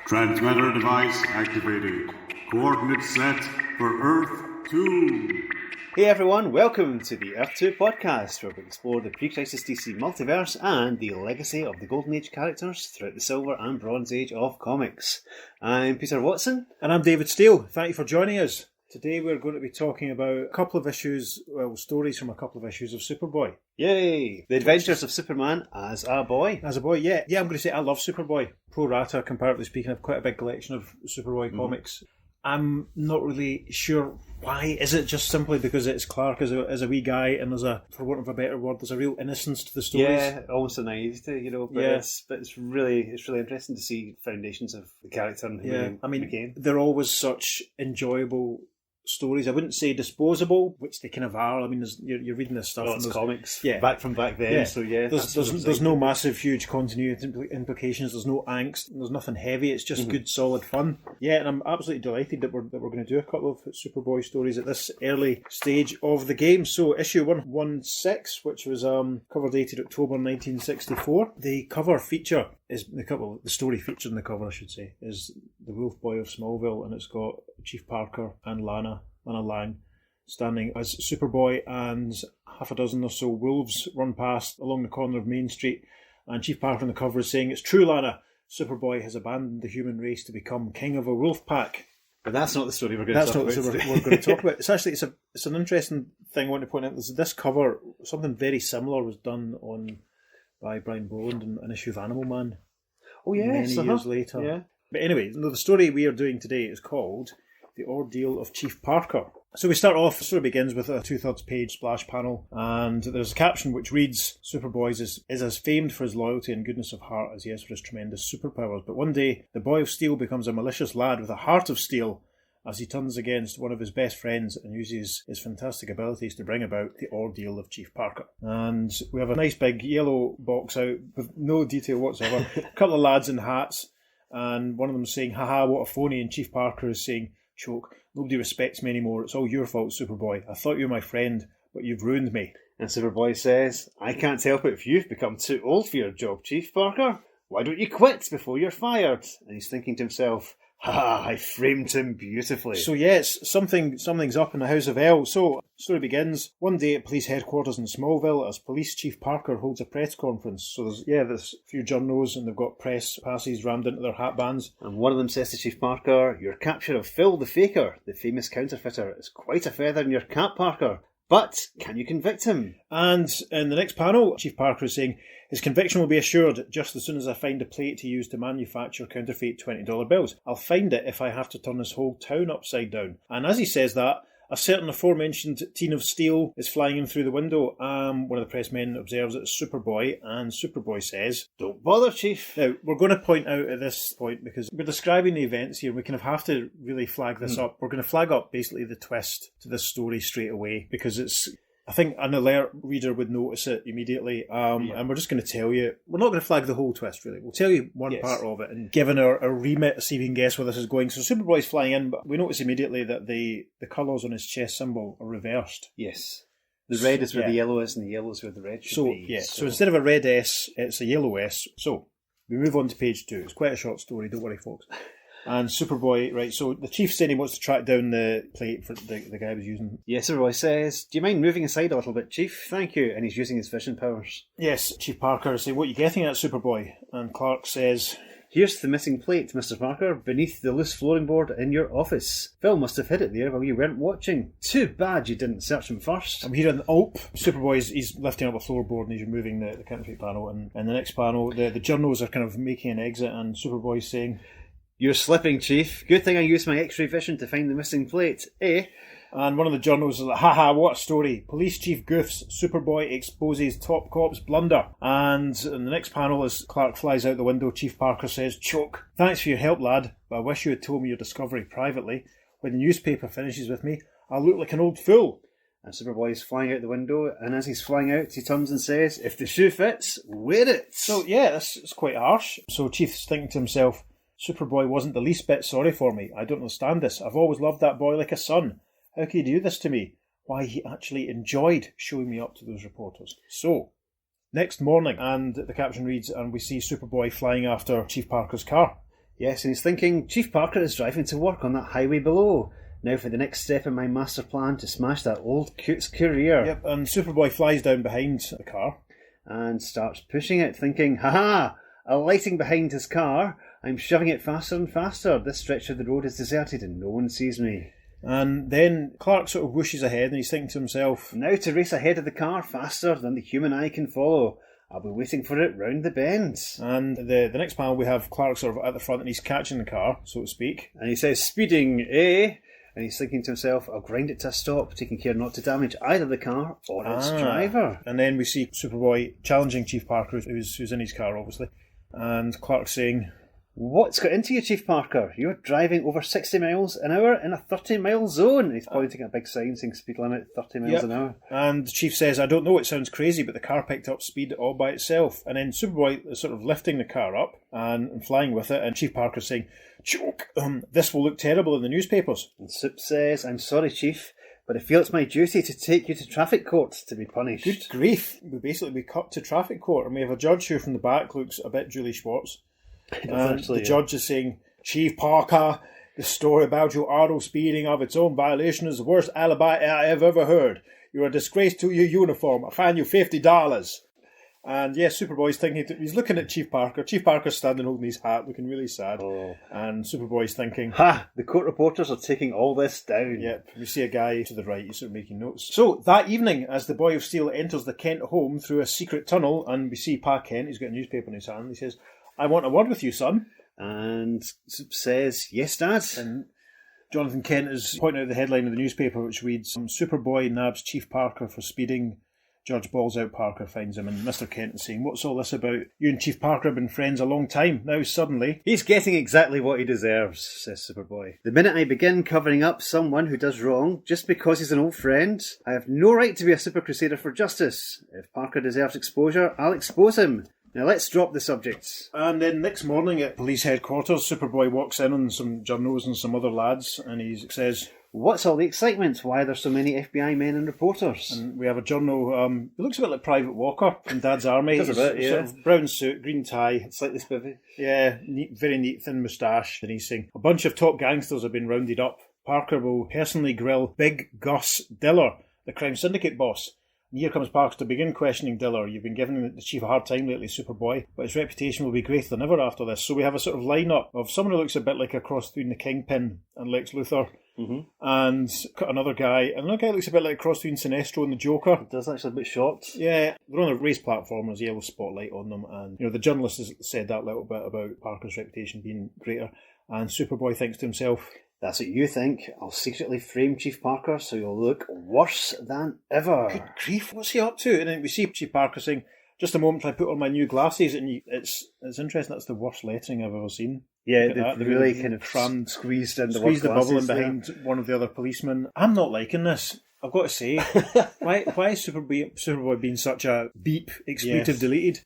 Transmitter device activated. Coordinates set for Earth 2. Hey everyone, welcome to the Earth 2 podcast, where we explore the pre-crisis DC multiverse and the legacy of the Golden Age characters throughout the Silver and Bronze Age of comics. I'm Peter Watson. And I'm David Steele. Thank you for joining us. Today we're going to be talking about a couple of issues, stories from a couple of issues of Superboy. Yay! The Adventures of Superman as a boy. As a boy, yeah. Yeah, I'm going to say I love Superboy. Pro rata, comparatively speaking, I have quite a big collection of Superboy comics. I'm not really sure why. Is it just simply because it's Clark as a wee guy and there's a, for want of a better word, there's a real innocence to the stories? Yeah, almost a naivety, you know, but Yeah. it's really interesting to see foundations of the character and who he became. They're always such enjoyable stories. I wouldn't say disposable, which they kind of are. I mean, you're reading this stuff. Well, it's comics yeah. from back then, Yeah. so yeah. There's no massive, huge continuity implications. There's no angst. There's nothing heavy. It's just good, solid fun. Yeah, and I'm absolutely delighted that we're going to do a couple of Superboy stories at this early stage of the game. So, issue 116, which was cover dated October 1964. The cover feature is the story featured in the cover, I should say, is the Wolf Boy of Smallville, and it's got Chief Parker and Lana Lang standing as Superboy, and half a dozen or so wolves run past along the corner of Main Street, and Chief Parker on the cover is saying, "It's true, Lana, Superboy has abandoned the human race to become king of a wolf pack." But that's not the story we're going to talk about. That's not the story we're going to talk about. It's actually it's an interesting thing I want to point out. This cover, something very similar was done by Brian Boland in an issue of Animal Man. Oh yes, many years later. Yeah. But anyway, the story we are doing today is called The Ordeal of Chief Parker. So we start off, the story begins with a 2/3 page splash panel, and there's a caption which reads, "Superboy is as famed for his loyalty and goodness of heart as he is for his tremendous superpowers, but one day the boy of steel becomes a malicious lad with a heart of steel as he turns against one of his best friends and uses his fantastic abilities to bring about the ordeal of Chief Parker." And we have a nice big yellow box out with no detail whatsoever, a couple of lads in hats, and one of them is saying, "Haha, what a phony," and Chief Parker is saying, "Choke, nobody respects me anymore. It's all your fault, Superboy. I thought you were my friend, but you've ruined me." And Superboy says, "I can't help it if you've become too old for your job, Chief Parker. Why don't you quit before you're fired?" And he's thinking to himself, "Ha, I framed him beautifully." So yes, something's up in the House of L. So, story begins one day at police headquarters in Smallville as Police Chief Parker holds a press conference. So there's a few journos and they've got press passes rammed into their hat bands. And one of them says to Chief Parker, "Your capture of Phil the Faker, the famous counterfeiter, is quite a feather in your cap, Parker. But can you convict him?" And in the next panel, Chief Parker is saying, "His conviction will be assured just as soon as I find a plate to use to manufacture counterfeit $20 bills. I'll find it if I have to turn this whole town upside down." And as he says that, a certain aforementioned teen of steel is flying in through the window. One of the pressmen observes it's Superboy, and Superboy says, "Don't bother, Chief." Now, we're going to point out at this point, because we're describing the events here, we kind of have to really flag this up. We're going to flag up basically the twist to this story straight away, because I think an alert reader would notice it immediately, and we're just going to tell you. We're not going to flag the whole twist, really. We'll tell you one part of it, and given our remit, see if you can guess where this is going. So Superboy's flying in, but we notice immediately that the colours on his chest symbol are reversed. Yes. The red is where the yellow is, and the yellow is where the red should be. Yeah, so instead of a red S, it's a yellow S. So we move on to page 2. It's quite a short story, don't worry, folks. And Superboy, right, so the chief said he wants to track down the plate for the guy was using. Yes, Superboy says, "Do you mind moving aside a little bit, Chief? Thank you." And he's using his vision powers. Yes, Chief Parker says, "What are you getting at, Superboy?" And Clark says, "Here's the missing plate, Mr. Parker, beneath the loose flooring board in your office. Phil must have hid it there while you weren't watching. Too bad you didn't search him first." I'm here on Superboy he's lifting up a floorboard and he's removing the counterfeit panel. And in the next panel, the journos are kind of making an exit, and Superboy's saying, "You're slipping, Chief. Good thing I used my X-ray vision to find the missing plate, eh?" And one of the journals is like, "Haha, what a story. Police Chief goofs. Superboy exposes top cop's blunder." And in the next panel, as Clark flies out the window, Chief Parker says, "Choke. Thanks for your help, lad, but I wish you had told me your discovery privately. When the newspaper finishes with me, I'll look like an old fool." And Superboy is flying out the window, and as he's flying out, he turns and says, "If the shoe fits, wear it." So yeah, it's quite harsh. So Chief's thinking to himself, Superboy wasn't the least bit sorry for me. I don't understand this. I've always loved that boy like a son. How could he do this to me? Why, he actually enjoyed showing me up to those reporters. So, next morning, and the caption reads, and we see Superboy flying after Chief Parker's car. Yes, and he's thinking, Chief Parker is driving to work on that highway below. Now for the next step in my master plan to smash that old coot's career. Yep, and Superboy flies down behind the car. And starts pushing it, thinking, ha-ha, alighting behind his car, I'm shoving it faster and faster. This stretch of the road is deserted and no one sees me. And then Clark sort of whooshes ahead and he's thinking to himself, now to race ahead of the car faster than the human eye can follow. I'll be waiting for it round the bends. And the next panel we have Clark sort of at the front and he's catching the car, so to speak. And he says, speeding, eh? And he's thinking to himself, I'll grind it to a stop, taking care not to damage either the car or its driver. And then we see Superboy challenging Chief Parker, who's in his car, obviously. And Clark saying, what's got into you, Chief Parker? You're driving over 60 miles an hour in a 30-mile zone. And he's pointing at a big sign saying speed limit 30 miles an hour. And the Chief says, I don't know, it sounds crazy, but the car picked up speed all by itself. And then Superboy is sort of lifting the car up and flying with it. And Chief Parker's saying, choke, this will look terrible in the newspapers. And Sup says, I'm sorry, Chief, but I feel it's my duty to take you to traffic court to be punished. Good grief. We cut to traffic court and we have a judge who from the back looks a bit Julie Schwartz. And the judge is saying, Chief Parker, the story about your auto speeding of its own violation is the worst alibi I have ever heard. You're a disgrace to your uniform. I fine you $50. And yes, Superboy's thinking, he's looking at Chief Parker. Chief Parker's standing holding his hat, looking really sad. Oh. And Superboy's thinking, ha! The court reporters are taking all this down. Yep, we see a guy to the right, he's sort of making notes. So, that evening, as the Boy of Steel enters the Kent home through a secret tunnel, and we see Pa Kent, he's got a newspaper in his hand, he says, I want a word with you, son. And Sup says, yes, Dad. And Jonathan Kent is pointing out the headline of the newspaper, which reads, Superboy nabs Chief Parker for speeding. Judge balls out Parker, finds him, and Mr. Kent is saying, what's all this about? You and Chief Parker have been friends a long time. Now suddenly... he's getting exactly what he deserves, says Superboy. The minute I begin covering up someone who does wrong, just because he's an old friend, I have no right to be a super crusader for justice. If Parker deserves exposure, I'll expose him. Now let's drop the subjects. And then next morning at police headquarters, Superboy walks in on some journos and some other lads, and he says, what's all the excitement? Why are there so many FBI men and reporters? And we have a journo, he looks a bit like Private Walker from Dad's Army. Does a bit, yeah. Sort of brown suit, green tie. Slightly spivvy. Yeah, neat, very neat, thin moustache. And he's saying, a bunch of top gangsters have been rounded up. Parker will personally grill Big Gus Diller, the crime syndicate boss. And here comes Parker to begin questioning Diller. You've been giving the chief a hard time lately, Superboy, but his reputation will be greater than ever after this. So we have a sort of line-up of someone who looks a bit like a cross between the Kingpin and Lex Luthor, and another guy looks a bit like a cross between Sinestro and the Joker. It does actually a bit short. Yeah, they're on a raised platform, there's a yellow spotlight on them, and the journalist has said that little bit about Parker's reputation being greater, and Superboy thinks to himself, that's what you think. I'll secretly frame Chief Parker so you'll look worse than ever. Good grief, what's he up to? And then we see Chief Parker saying, just a moment, I put on my new glasses, and it's interesting, that's the worst lettering I've ever seen. Yeah, they've really kind of crammed, squeezed in the bubble in behind one of the other policemen. I'm not liking this, I've got to say. Why is Superboy being such a beep, expletive deleted?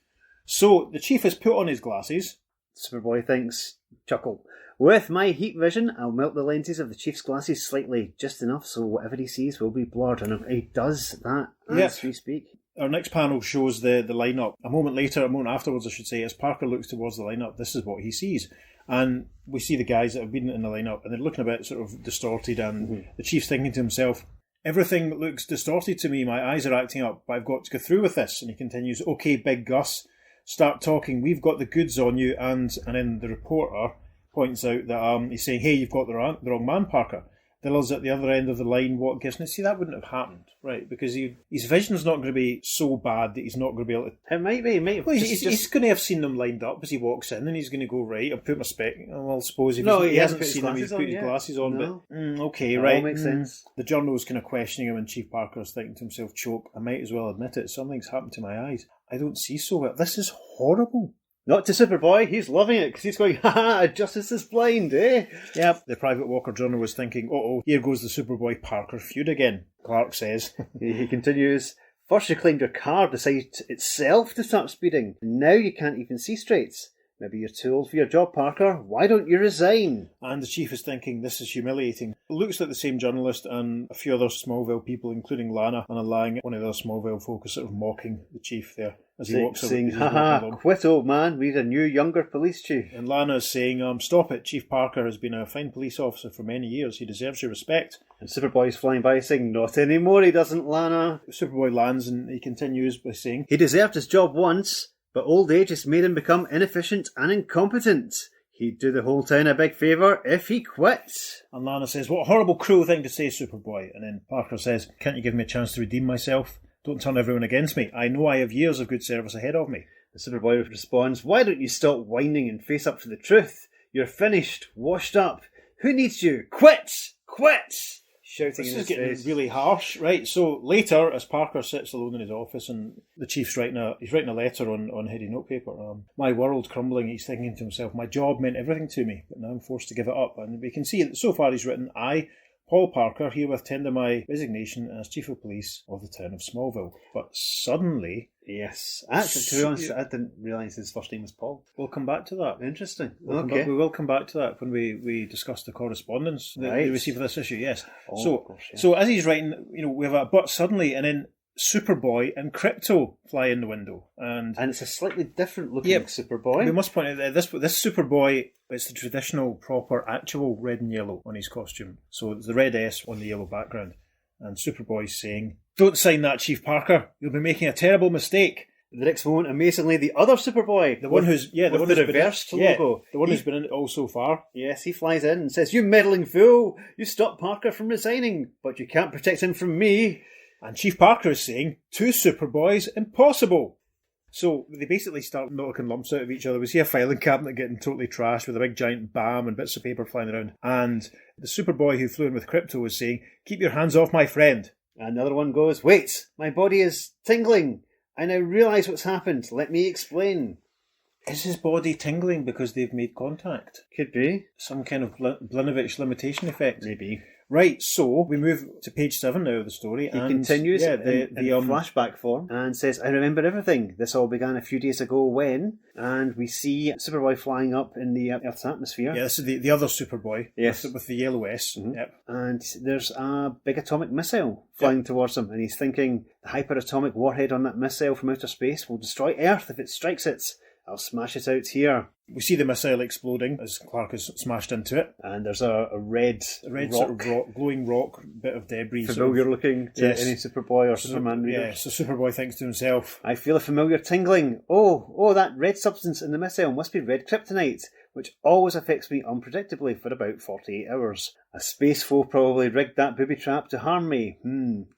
So, the Chief has put on his glasses. Superboy thinks, chuckle. With my heat vision, I'll melt the lenses of the Chief's glasses slightly, just enough so whatever he sees will be blurred. And he does that as we speak. Our next panel shows the lineup. A moment afterwards, I should say, as Parker looks towards the lineup, this is what he sees. And we see the guys that have been in the lineup, and they're looking a bit sort of distorted, and the Chief's thinking to himself, everything looks distorted to me, my eyes are acting up, but I've got to go through with this. And he continues, okay, Big Gus, start talking, we've got the goods on you, and then the reporter points out that he's saying, hey, you've got the wrong man, Parker. Diller's at the other end of the line, what gives? Now, see, that wouldn't have happened, right? Because his vision's not going to be so bad that he's not going to be able to... It might be, Well, he's going to have seen them lined up as he walks in, and he's going to go, right, I'll put my well, I suppose if he hasn't seen them, he's put his glasses on, but... okay, that right. all makes sense. The journal's kind of questioning him, and Chief Parker's thinking to himself, choke, I might as well admit it, something's happened to my eyes. I don't see so well. This is horrible. Not to Superboy, he's loving it, because he's going, ha, justice is blind, eh? Yep, the Private Walker journal was thinking, here goes the Superboy Parker feud again, Clark says. He continues, first you claimed your car decided itself to start speeding, now you can't even see straight. Maybe you're too old for your job, Parker. Why don't you resign? And the chief is thinking, this is humiliating. It looks like the same journalist and a few other Smallville people, including Lana, and allowing one of the other Smallville folk is sort of mocking the chief there as he walks over. Saying, haha, quit old man, we need a new, younger police chief. And Lana is saying, stop it, Chief Parker has been a fine police officer for many years, he deserves your respect. And Superboy's flying by saying, not anymore, he doesn't, Lana. Superboy lands and he continues by saying, he deserved his job once, but old age has made him become inefficient and incompetent. He'd do the whole town a big favour if he quit. And Lana says, what a horrible, cruel thing to say, Superboy. And then Parker says, can't you give me a chance to redeem myself? Don't turn everyone against me. I know I have years of good service ahead of me. The Superboy responds, why don't you stop whining and face up to the truth? You're finished, washed up. Who needs you? Quit! Quit! Shouting this in is his getting face. really harsh, right? So later, as Parker sits alone in his office and the chief's writing a letter on heady notepaper. My world crumbling. He's thinking to himself, my job meant everything to me, but now I'm forced to give it up. And we can see that so far he's written, I, Paul Parker, herewith tender my resignation as Chief of Police of the town of Smallville. But suddenly... Yes. Actually, to be honest, I didn't realise his first name was Paul. We'll come back to that. Interesting. We will come back to that when we discuss the correspondence that we receive for this issue, yes. Oh, of course, yeah. So as he's writing, we have a but suddenly, and then Superboy and Crypto fly in the window. And it's a slightly different looking Superboy. We must point out that this Superboy, it's the traditional, proper, actual red and yellow on his costume. So it's the red S on the yellow background. And Superboy's saying, don't sign that, Chief Parker. You'll be making a terrible mistake. The next moment, amazingly, the other Superboy, the one who's the reversed logo, the one who's been in it all so far. Yes, he flies in and says, "You meddling fool! You stopped Parker from resigning, but you can't protect him from me." And Chief Parker is saying, "Two Superboys, impossible." So they basically start knocking lumps out of each other. We see a filing cabinet getting totally trashed with a big giant BAM and bits of paper flying around. And the Superboy who flew in with Crypto is saying, "Keep your hands off my friend." And the other one goes, "Wait, my body is tingling. I now realise what's happened. Let me explain." Is his body tingling because they've made contact? Could be. Some kind of Blinovich limitation effect. Maybe. Right, so we move to page 7 now of the story. He continues in flashback form and says, "I remember everything. This all began a few days ago when..." And we see Superboy flying up in the Earth's atmosphere. Yeah, this is the other Superboy. Yes. With the yellow S. Mm-hmm. Yep. And there's a big atomic missile flying towards him. And he's thinking, the hyperatomic warhead on that missile from outer space will destroy Earth if it strikes it. I'll smash it out here. We see the missile exploding as Clark is smashed into it. And there's a red rock, sort of glowing rock, bit of debris. Familiar looking to any Superboy or Superman reader. Yeah, so Superboy thinks to himself, "I feel a familiar tingling. Oh, that red substance in the missile must be red kryptonite, which always affects me unpredictably for about 48 hours. A space foe probably rigged that booby trap to harm me.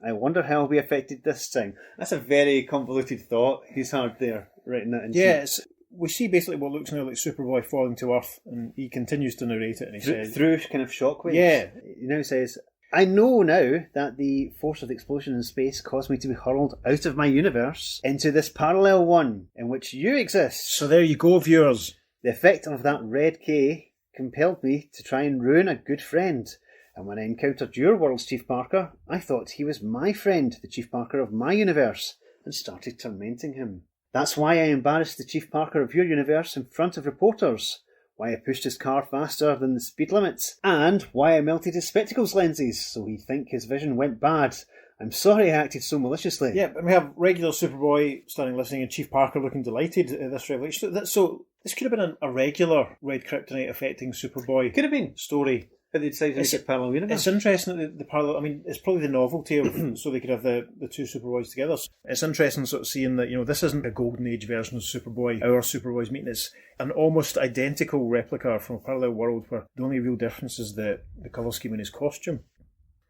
I wonder how I'll be affected this time." That's a very convoluted thought. He's hard there, writing that in. Yes. We see basically what looks now like Superboy falling to Earth, and he continues to narrate it, and he says... Through kind of shockwaves. Yeah. He now says, "I know now that the force of the explosion in space caused me to be hurled out of my universe into this parallel one, in which you exist. So there you go, viewers. The effect of that red K compelled me to try and ruin a good friend. And when I encountered your world's Chief Parker, I thought he was my friend, the Chief Parker of my universe, and started tormenting him. That's why I embarrassed the Chief Parker of your universe in front of reporters, why I pushed his car faster than the speed limit, and why I melted his spectacles lenses so he'd think his vision went bad. I'm sorry I acted so maliciously." Yeah, and we have regular Superboy standing listening and Chief Parker looking delighted at this revelation. So this could have been a regular red kryptonite affecting Superboy. Could have been. Story. But they decided to make a parallel universe. It's interesting that the parallel... I mean, it's probably the novelty of... so they could have the two Superboys together. It's interesting sort of seeing that, this isn't a Golden Age version of Superboy, our Superboy's meeting. It's an almost identical replica from a parallel world where the only real difference is the colour scheme in his costume.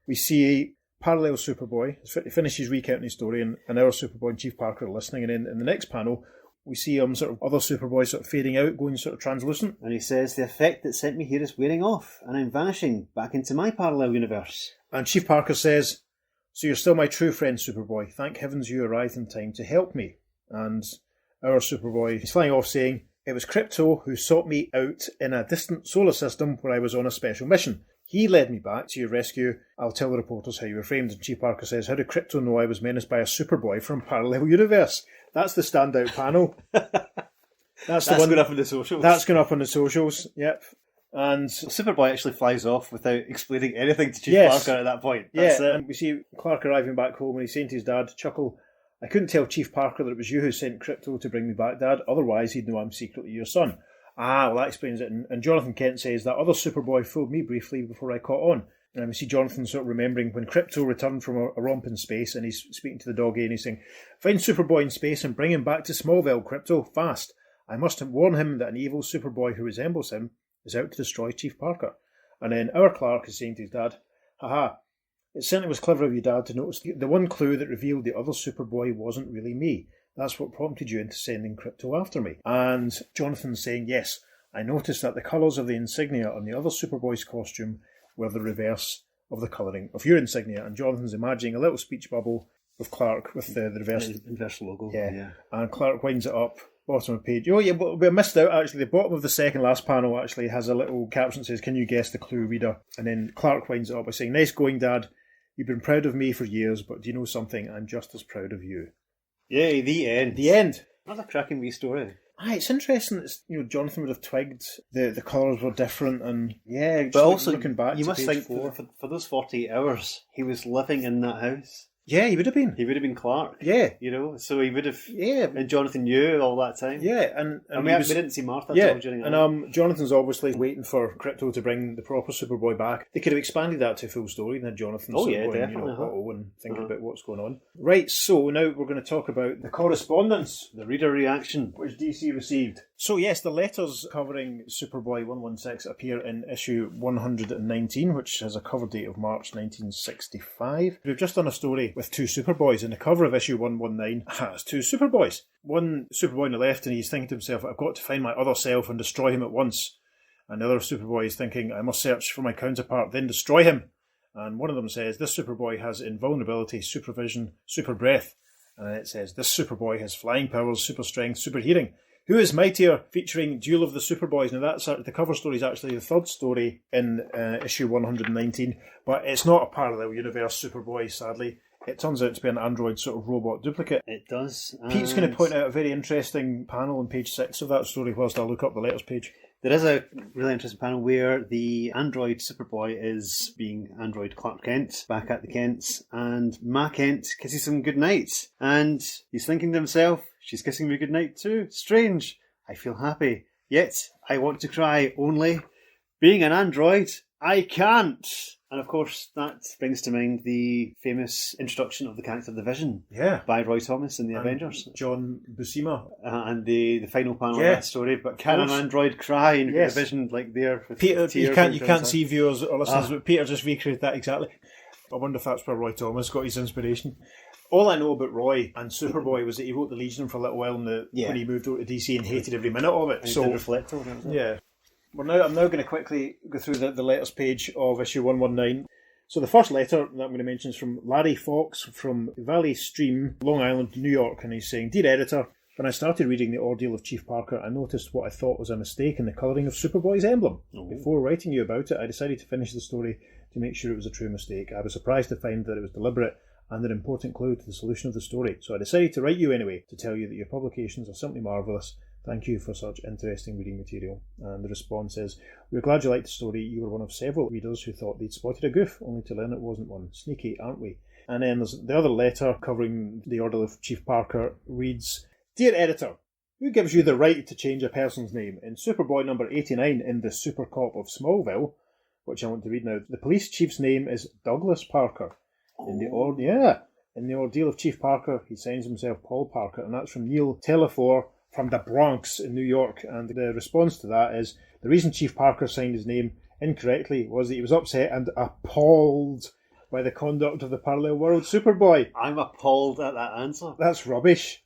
We see parallel Superboy. He finishes recounting his story, and our Superboy and Chief Parker are listening. And then in the next panel... we see sort of other Superboys sort of fading out, going sort of translucent. And he says, "The effect that sent me here is wearing off, and I'm vanishing back into my parallel universe." And Chief Parker says, "So you're still my true friend, Superboy. Thank heavens you arrived in time to help me." And our Superboy is flying off saying, "It was Crypto who sought me out in a distant solar system where I was on a special mission. He led me back to your rescue. I'll tell the reporters how you were framed." And Chief Parker says, "How did Crypto know I was menaced by a Superboy from parallel universe?" That's the standout panel. That's That's going up on the socials. That's going up on the socials, yep. And Superboy actually flies off without explaining anything to Chief Yes. Parker at that point. That's yeah, it. and we see Clark arriving back home and he's saying to his dad, Chuckle, I couldn't tell Chief Parker that it was you who sent Crypto to bring me back, Dad. Otherwise, he'd know I'm secretly your son. Ah, well, that explains it. And Jonathan Kent says, that other Superboy fooled me briefly before I caught on. And we see Jonathan sort of remembering when Crypto returned from a romp in space and he's speaking to the doggy and he's saying, find Superboy in space and bring him back to Smallville, Crypto, fast. I must warn him that an evil Superboy who resembles him is out to destroy Chief Parker. And then our Clark is saying to his dad, haha, it certainly was clever of you, Dad, to notice the one clue that revealed the other Superboy wasn't really me. That's what prompted you into sending Crypto after me. And Jonathan's saying, yes, I noticed that the colours of the insignia on the other Superboy's costume were the reverse of the colouring of your insignia. And Jonathan's imagining a little speech bubble with Clark with the Inverse logo. Yeah. And Clark winds it up. Bottom of page. Oh yeah, but we missed out actually. The bottom of the second last panel actually has a little caption that says, can you guess the clue, reader? And then Clark winds it up by saying, nice going, Dad. You've been proud of me for years, but do you know something? I'm just as proud of you. Yay, the end. The end. Another cracking wee story. It's interesting that Jonathan would have twigged the colours were different and But also, looking back you to must page think 4. for those 48 hours, he was living in that house. Yeah, he would have been. He would have been Clark. Yeah. So he would have... Yeah. And Jonathan knew all that time. Yeah, and we didn't see Martha yeah, during it. and Jonathan's obviously waiting for Crypto to bring the proper Superboy back. They could have expanded that to a full story and had Jonathan definitely, and thinking about what's going on. Right, so now we're going to talk about the correspondence, the reader reaction, which DC received. So yes, the letters covering Superboy 116 appear in issue 119, which has a cover date of March 1965. We've just done a story with two Superboys, and the cover of issue 119 has two Superboys. One Superboy on the left, and he's thinking to himself, I've got to find my other self and destroy him at once. And the other Superboy is thinking, I must search for my counterpart, then destroy him. And one of them says, this Superboy has invulnerability, supervision, super breath. And then it says, this Superboy has flying powers, super strength, super hearing. Who is mightier? Featuring Duel of the Superboys. Now that's the cover story is actually the third story in issue 119, but it's not a parallel universe Superboy, sadly. It turns out to be an android sort of robot duplicate. It does. Pete's going to point out a very interesting panel on page 6 of that story whilst I look up the letters page. There is a really interesting panel where the android Superboy is being android Clark Kent back at the Kents, and Ma Kent kisses him goodnight. And he's thinking to himself, she's kissing me goodnight too. Strange. I feel happy. Yet I want to cry. Only being an android, I can't. And of course, that brings to mind the famous introduction of the character The Vision by Roy Thomas in the Avengers. John Buscema. And the final panel of that story. But can an android cry and get The Vision like there? With Peter, tears you can't see viewers or listeners, but Peter just recreated that exactly. I wonder if that's where Roy Thomas got his inspiration. All I know about Roy and Superboy was that he wrote the Legion for a little while when he moved over to DC and hated every minute of it. So reflect over it. Yeah. I'm now going to quickly go through the letters page of issue 119. So the first letter that I'm going to mention is from Larry Fox from Valley Stream, Long Island, New York, and he's saying, Dear Editor, when I started reading The Ordeal of Chief Parker, I noticed what I thought was a mistake in the colouring of Superboy's emblem. Before writing you about it, I decided to finish the story to make sure it was a true mistake. I was surprised to find that it was deliberate and an important clue to the solution of the story. So I decided to write you anyway, to tell you that your publications are simply marvellous. Thank you for such interesting reading material. And the response is, we're glad you liked the story. You were one of several readers who thought they'd spotted a goof, only to learn it wasn't one. Sneaky, aren't we? And then there's the other letter covering the Order of Chief Parker reads, Dear Editor, who gives you the right to change a person's name? In Superboy number 89 in the Super Cop of Smallville, which I want to read now, the police chief's name is Douglas Parker. In the Ordeal of Chief Parker, he signs himself Paul Parker, and that's from Neil Telefor from the Bronx in New York. And the response to that is, the reason Chief Parker signed his name incorrectly was that he was upset and appalled by the conduct of the parallel world Superboy. I'm appalled at that answer. That's rubbish.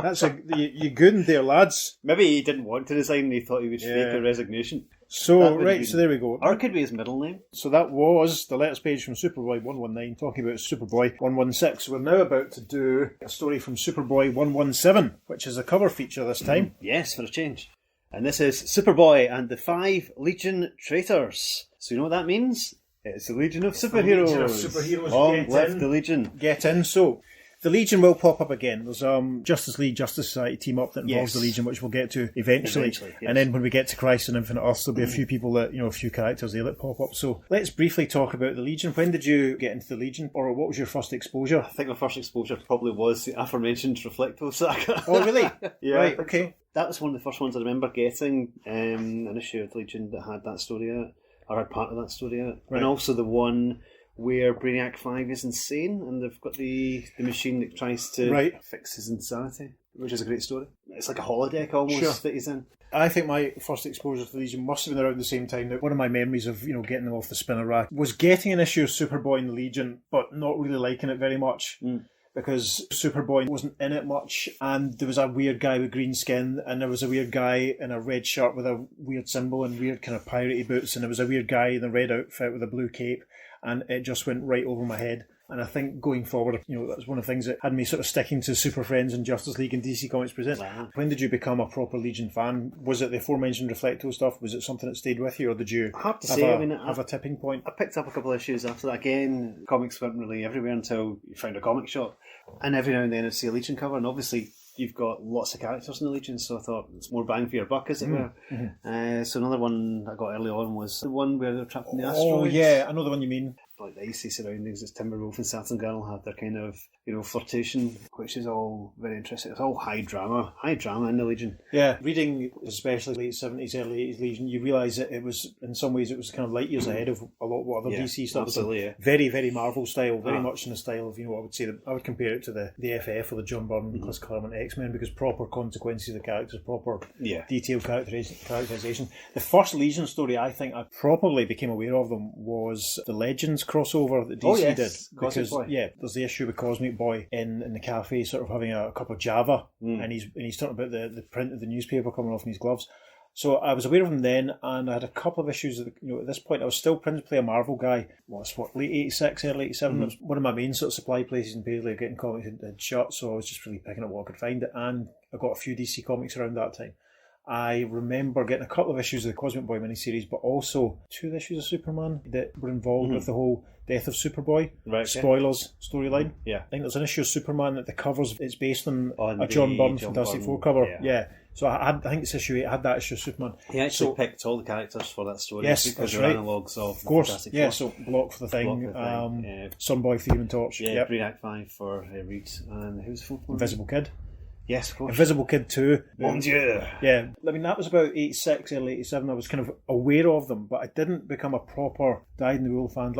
That's you gooned there, lads. Maybe he didn't want to resign and he thought he would fake a resignation. So there we go. Or it could be his middle name. So that was the letters page from Superboy 119 talking about Superboy 116. We're now about to do a story from Superboy 117, which is a cover feature this time. Yes, for a change. And this is Superboy and the 5 Legion Traitors. So you know what that means? It's the Legion of Superheroes. Legion of Superheroes. Long live the Legion. Get in. So The Legion will pop up again. There's Justice League, Justice Society team up that involves the Legion, which we'll get to eventually. Yes. And then when we get to Crisis on Infinite Earths, there'll be a few people that, a few characters there that pop up. So let's briefly talk about the Legion. When did you get into the Legion, or what was your first exposure? I think my first exposure probably was the aforementioned Reflecto saga. Oh, really? Yeah. Right, okay. That was one of the first ones I remember getting, an issue of Legion that had that story in it, or had part of that story in it. Right. And also the one where Brainiac 5 is insane and they've got the machine that tries to fix his insanity, which is a great story. It's like a holodeck almost that he's in. I think my first exposure to the Legion must have been around the same time. Now, one of my memories of getting them off the spinner rack was getting an issue of Superboy in the Legion, but not really liking it very much. Because Superboy wasn't in it much, and there was a weird guy with green skin, and there was a weird guy in a red shirt with a weird symbol and weird kind of piratey boots, and there was a weird guy in a red outfit with a blue cape, and it just went right over my head. And I think going forward, that's one of the things that had me sort of sticking to Super Friends and Justice League and DC Comics Presents. Wow. When did you become a proper Legion fan? Was it the aforementioned Reflecto stuff? Was it something that stayed with you, or did you have a tipping point? I picked up a couple of issues after that. Again, comics weren't really everywhere until you found a comic shop. And every now and then I'd see a Legion cover, and obviously you've got lots of characters in the Legion, so I thought it's more bang for your buck, as it were. So another one I got early on was the one where they're trapped in the asteroids. Oh yeah, I know the one you mean. Like the icy surroundings, as Timberwolf and Saturn Girl have their kind of, flirtation, which is all very interesting. It's all high drama in the Legion. Yeah, reading especially late 70s, early 80s Legion, you realise that it was, in some ways, it was kind of light years ahead of a lot of other DC stuff. Absolutely, yeah. Very, very Marvel style, very much in the style of, what I would say, I would compare it to the FF or the John Byrne, Chris Claremont X-Men, because proper consequences of the characters, proper detailed characterisation. The first Legion story I think I probably became aware of them was the Legends crossover that DC did. Because there's the issue with Cosmic Boy in the cafe sort of having a cup of Java, and he's talking about the print of the newspaper coming off in his gloves. So I was aware of him then, and I had a couple of issues. At this point, I was still principally a Marvel guy. Late 86, early 87. It was one of my main sort of supply places in Paisley, getting comics had shut, so I was just really picking up what I could find. And I got a few DC comics around that time. I remember getting a couple of issues of the Cosmic Boy miniseries, but also 2 issues of Superman that were involved with the whole death of Superboy. Right, spoilers storyline. Yeah. I think there's an issue of Superman that the covers, it's based on a John Byrne Fantastic Four cover. Yeah. So I think it's issue 8. I had that issue of Superman. He actually picked all the characters for that story. Yes, because that's right. Analogues of course, yeah. So Block for the Thing, Sunboy for the Human Torch. Yeah, Brainiac 5 for Reed, and who's the fourth one? Invisible Kid. Yes, of course. Invisible Kid 2. Mon Dieu. Yeah. I mean, that was about 86, early 87. I was kind of aware of them, but I didn't become a proper dyed-in-the-wool fan.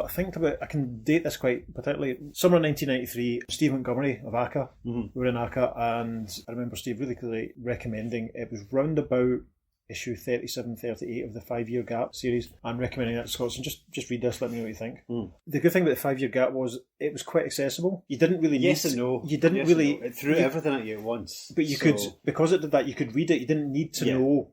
I can date this quite particularly. Summer 1993, Steve Montgomery of ACA. We were in ACA, and I remember Steve really clearly recommending, it was round about issue 37, 38 of the 5-Year Gap series. I'm recommending that to Scots, and just read this, let me know what you think. The good thing about the 5-Year Gap was it was quite accessible. You didn't really Yes and no. You didn't really... It threw everything at you at once. But you could, because it did that, you could read it. You didn't need to know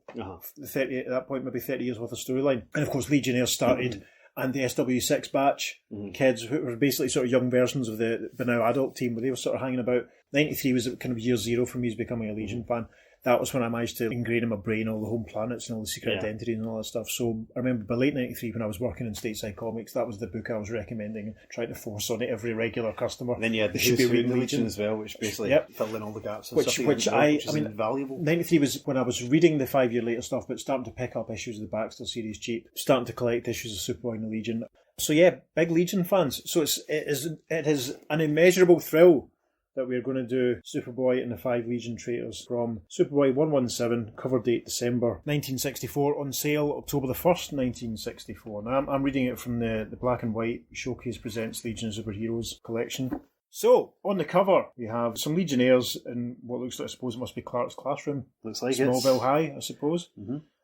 the 30, at that point, maybe 30 years worth of storyline. And of course, Legionnaires started, and the SW6 batch, kids who were basically sort of young versions of the now adult team, where they were sort of hanging about. 93 was kind of year zero for me as becoming a Legion fan. That was when I managed to ingrain in my brain all the home planets and all the secret identities and all that stuff. So I remember by late 93, when I was working in Stateside Comics, that was the book I was recommending and trying to force on every regular customer. And then you had the should be reading the Legion as well, which basically filled in all the gaps. Which I mean, invaluable. 93 was when I was reading the 5 year later stuff, but starting to pick up issues of the Baxter series cheap, starting to collect issues of Superboy and the Legion. So yeah, big Legion fans. So it is an immeasurable thrill that we're going to do Superboy and the 5 Legion Traitors from Superboy 117, cover date December 1964, on sale October the 1st, 1964. Now I'm reading it from the Black and White Showcase Presents Legion of Superheroes collection. So, on the cover, we have some Legionnaires in what looks like, I suppose it must be Clark's classroom. Looks like Smallville High, I suppose.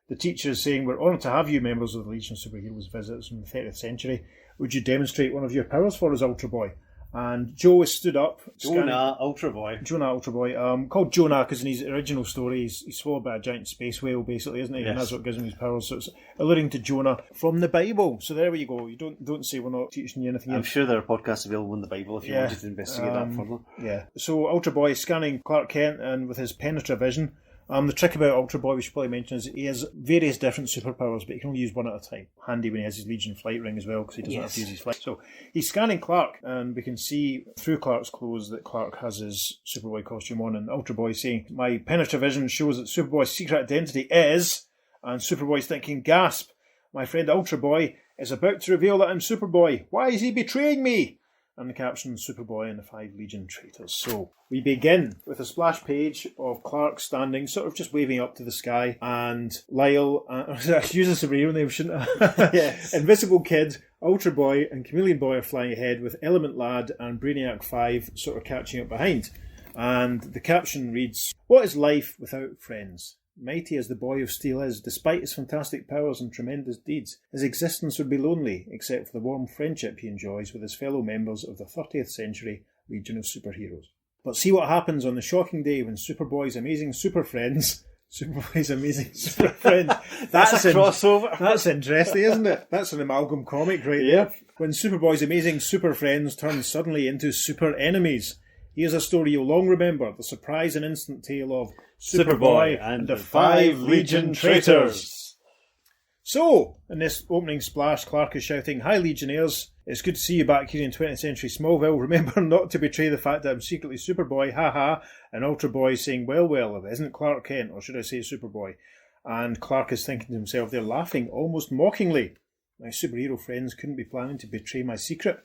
The teacher is saying, "We're honoured to have you, members of the Legion of Superheroes, visitors from the 30th century. Would you demonstrate one of your powers for us, Ultra Boy?" And Joe has stood up. Jonah Ultra Boy, called Jonah because in his original story he's swallowed by a giant space whale, basically, isn't he? Yes. And that's what gives him his powers. So it's alluding to Jonah from the Bible. So there you go. You don't say we're not teaching you anything. I'm sure there are podcasts available in the Bible if you wanted to investigate that further. Yeah. So Ultra Boy is scanning Clark Kent, and with his penetra vision, The trick about Ultra Boy, we should probably mention, is he has various different superpowers, but he can only use one at a time. Handy when he has his Legion flight ring as well, because he doesn't have to use his flight. So he's scanning Clark, and we can see through Clark's clothes that Clark has his Superboy costume on, and Ultra Boy saying, "My penetrative vision shows that Superboy's secret identity is..." And Superboy's thinking, "Gasp! My friend Ultra Boy is about to reveal that I'm Superboy. Why is he betraying me?" And the caption, Superboy and the 5 Legion traitors. So we begin with a splash page of Clark standing, sort of just waving up to the sky, and Lyle, using some real names, shouldn't I? Yes. Invisible Kid, Ultra Boy, and Chameleon Boy are flying ahead, with Element Lad and Brainiac 5 sort of catching up behind. And the caption reads, "What is life without friends? Mighty as the Boy of Steel is, despite his fantastic powers and tremendous deeds, his existence would be lonely, except for the warm friendship he enjoys with his fellow members of the 30th Century Legion of Superheroes." But see what happens on the shocking day when Superboy's amazing super friends... Superboy's amazing super friends... That's a crossover. That's interesting, isn't it? That's an amalgam comic right there. When Superboy's amazing super friends turn suddenly into super enemies. Here's a story you'll long remember, the surprise and instant tale of Superboy and the 5 Legion traitors. So, in this opening splash, Clark is shouting, "Hi Legionnaires, it's good to see you back here in 20th Century Smallville. Remember not to betray the fact that I'm secretly Superboy, haha." And Ultra Boy is saying, well, if it isn't Clark Kent, or should I say Superboy. And Clark is thinking to himself, they're laughing almost mockingly. My superhero friends couldn't be planning to betray my secret.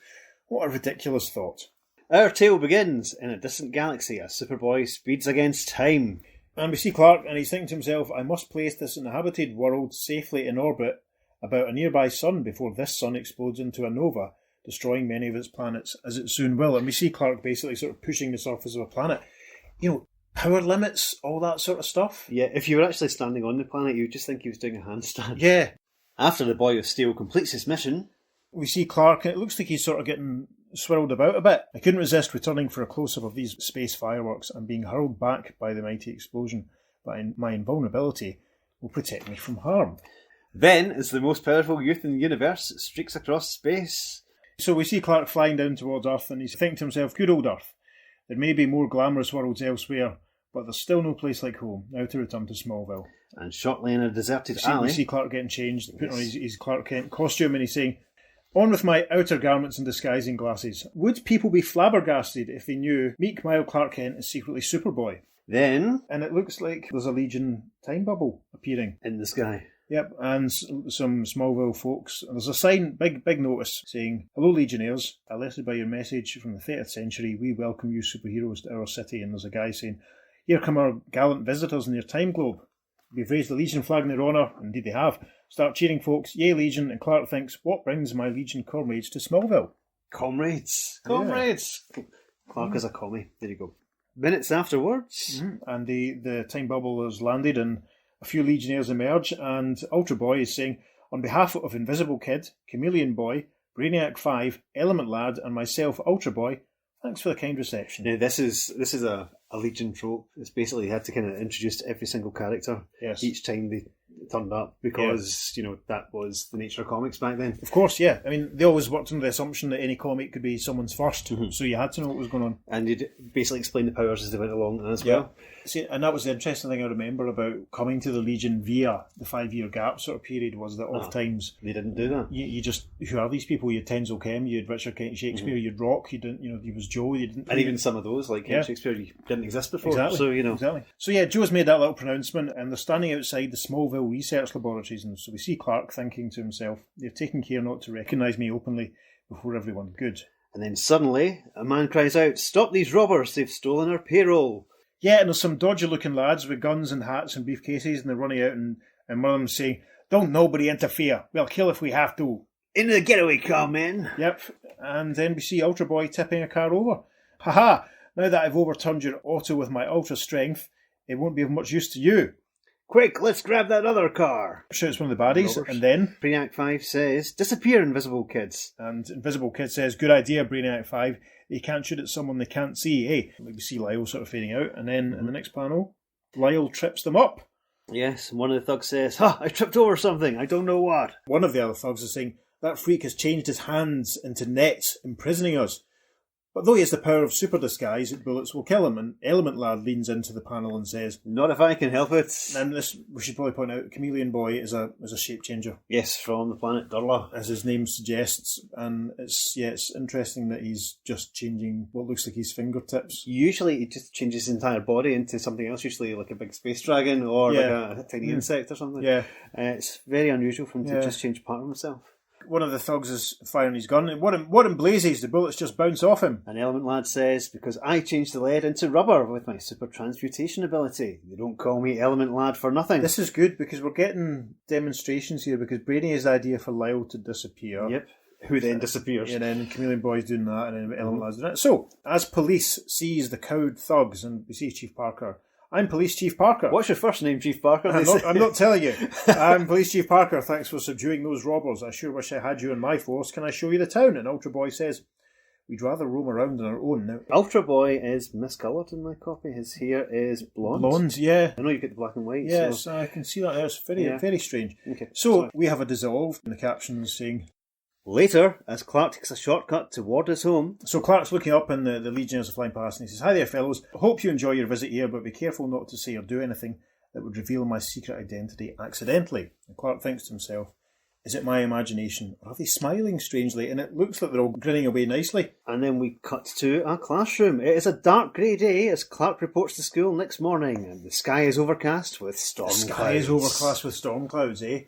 What a ridiculous thought. Our tale begins in a distant galaxy as Superboy speeds against time. And we see Clark, and he's thinking to himself, I must place this inhabited world safely in orbit about a nearby sun before this sun explodes into a nova, destroying many of its planets, as it soon will. And we see Clark basically sort of pushing the surface of a planet. You know, power limits, all that sort of stuff. Yeah, if you were actually standing on the planet, you would just think he was doing a handstand. Yeah. After the Boy of Steel completes his mission, we see Clark, and it looks like he's sort of getting swirled about a bit. I couldn't resist returning for a close-up of these space fireworks and being hurled back by the mighty explosion, but my invulnerability will protect me from harm. Then, as the most powerful youth in the universe, streaks across space. So we see Clark flying down towards Earth, and he's thinking to himself, good old Earth. There may be more glamorous worlds elsewhere, but there's still no place like home. Now to return to Smallville. And shortly in a deserted alley, we see Clark getting changed, putting on his Clark Kent costume, and he's saying, on with my outer garments and disguising glasses. Would people be flabbergasted if they knew meek mild Clark Kent is secretly Superboy? Then, and it looks like there's a Legion time bubble appearing in the sky. Yep, and some Smallville folks. And there's a sign, big notice, saying, "Hello Legionnaires, elected by your message from the 30th century, we welcome you superheroes to our city." And there's a guy saying, "Here come our gallant visitors in your time globe. We've raised the Legion flag in their honour." Indeed they have. Start cheering, folks. Yay, Legion. And Clark thinks, what brings my Legion comrades to Smallville? Comrades. Yeah. Clark is a commie. There you go. Minutes afterwards. And the time bubble has landed and a few Legionnaires emerge, and Ultra Boy is saying, on behalf of Invisible Kid, Chameleon Boy, Brainiac 5, Element Lad, and myself, Ultra Boy, thanks for the kind reception. Now, this is a Legion trope. It's basically had to kind of introduce every single character each time they turned up, because that was the nature of comics back then. Of course, yeah. I mean, they always worked under the assumption that any comic could be someone's first, so you had to know what was going on. And you'd basically explain the powers as they went along as well. See, and that was the interesting thing I remember about coming to the Legion via the 5-year gap sort of period, was that oft times they didn't do that. You just, who are these people? You had Tenzo Kem, you had Richard Kent Shakespeare, you had Rock, you didn't, you was Joe, you didn't, and even some of those like Kent Shakespeare didn't exist before. Exactly. Exactly. So yeah, Joe's made that little pronouncement, and they're standing outside the Smallville Research Laboratories, and so we see Clark thinking to himself, they've taken care not to recognise me openly before everyone. Good. And then suddenly, a man cries out, "Stop these robbers, they've stolen our payroll." Yeah, and there's some dodgy-looking lads with guns and hats and briefcases, and they're running out, and one of them's saying, "Don't nobody interfere, we'll kill if we have to." Into the getaway car, men. Yep, and then we see Ultra Boy tipping a car over. Haha, now that I've overturned your auto with my ultra strength, it won't be of much use to you. Quick, let's grab that other car. Shouts one of the baddies, and then Brainiac 5 says, "Disappear, Invisible Kids." And Invisible Kid says, "Good idea, Brainiac 5. They can't shoot at someone they can't see." Hey, we see Lyle sort of fading out, and then in the next panel, Lyle trips them up. Yes, and one of the thugs says, I tripped over something, I don't know what. One of the other thugs is saying, that freak has changed his hands into nets, imprisoning us. But though he has the power of super disguise, bullets will kill him, and Element Lad leans into the panel and says, "Not if I can help it." and this, we should probably point out, Chameleon Boy is a shape changer. Yes, from the planet Durla. As his name suggests, and it's interesting that he's just changing what looks like his fingertips. Usually he just changes his entire body into something else, usually like a big space dragon or like a tiny insect or something. Yeah. It's very unusual for him to just change part of himself. One of the thugs is firing his gun, and what in blazes, the bullets just bounce off him. An Element Lad says, "Because I changed the lead into rubber with my super transmutation ability. They don't call me Element Lad for nothing." This is good because we're getting demonstrations here, because Brainy has the idea for Lyle to disappear. Yep. Who then disappears. And then Chameleon Boy's doing that, and then Element Lad's doing it. So, as police sees the cowed thugs, and we see Chief Parker, "I'm Police Chief Parker." What's your first name, Chief Parker? I'm not telling you. "I'm Police Chief Parker. Thanks for subduing those robbers. I sure wish I had you in my force. Can I show you the town?" And Ultra Boy says, "We'd rather roam around on our own now." Ultra Boy is miscoloured in my copy. His hair is blonde. Blonde, yeah. I know you get the black and white. Yes, so. I can see that. It's very strange. Okay. So, we have a dissolve in the captions saying, Later, as Clark takes a shortcut toward his home. So Clark's looking up and the Legionnaires are flying past, and he says, "Hi there, fellows. Hope you enjoy your visit here, but be careful not to say or do anything that would reveal my secret identity accidentally." And Clark thinks to himself, is it my imagination, or are they smiling strangely? And it looks like they're all grinning away nicely. And then we cut to a classroom. It is a dark grey day as Clark reports to school next morning, and the sky is overcast with storm clouds. The sky is overcast with storm clouds, eh?